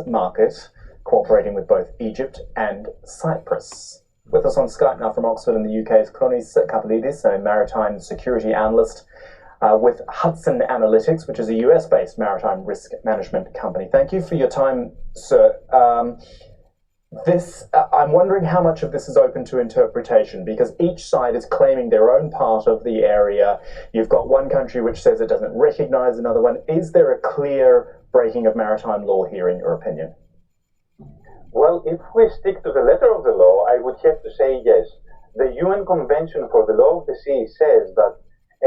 market, cooperating with both Egypt and Cyprus. With us on Skype now from Oxford in the UK is Chronis Kapalidis, a maritime security analyst with Hudson Analytics, which is a US-based maritime risk management company. Thank you for your time, sir. I'm wondering how much of this is open to interpretation, because each side is claiming their own part of the area. You've got one country which says it doesn't recognize another one. Is there a clear breaking of maritime law here, in your opinion? Well, if we stick to the letter of the law, I would have to say yes. The UN Convention for the Law of the Sea says that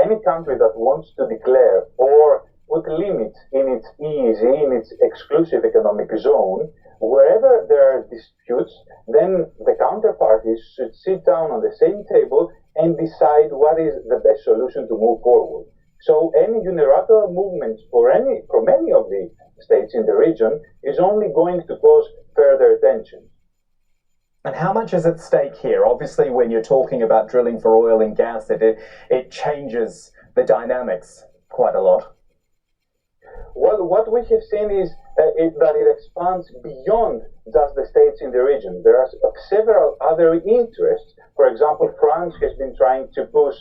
any country that wants to declare or put limits in its EEZ, in its exclusive economic zone, wherever there are disputes, then the counterparties should sit down on the same table and decide what is the best solution to move forward. So any unilateral movement from any of the states in the region is only going to cause further tension. And how much is at stake here? Obviously, when you're talking about drilling for oil and gas, it changes the dynamics quite a lot. Well, what we have seen is that it expands beyond just the states in the region. There are several other interests. For example, France has been trying to push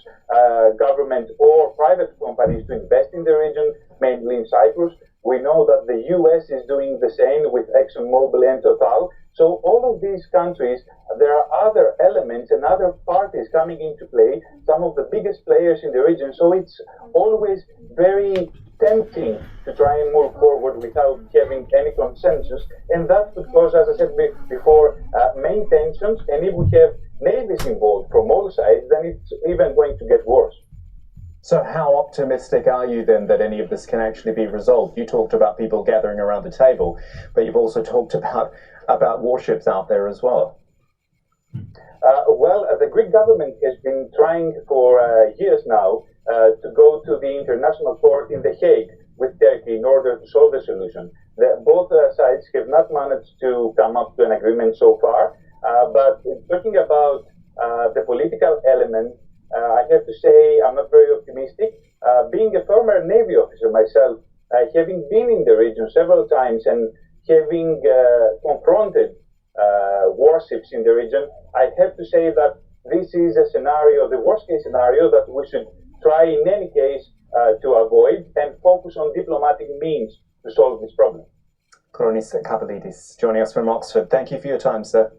government or private companies to invest in the region, mainly in Cyprus. We know that the US is doing the same with ExxonMobil and Total. So all of these countries, there are other elements and other parties coming into play, some of the biggest players in the region. So it's always very tempting to try and move forward without having any consensus. And that could cause, as I said before, main tensions. And if we have navies involved from all sides, then it's even going to get worse. So how optimistic are you then that any of this can actually be resolved? You talked about people gathering around the table, but you've also talked about warships out there as well. Well, the Greek government has been trying for years now to go to the International Court in The Hague with Turkey in order to solve the solution. Both sides have not managed to come up to an agreement so far, but talking about the political element, I have to say I'm not very optimistic. Being a former Navy officer myself, having been in the region several times and having confronted warships in the region, I have to say that this is a scenario, the worst case scenario, that we should try in any case to avoid and focus on diplomatic means to solve this problem. Chronis Kapalidis joining us from Oxford. Thank you for your time, sir.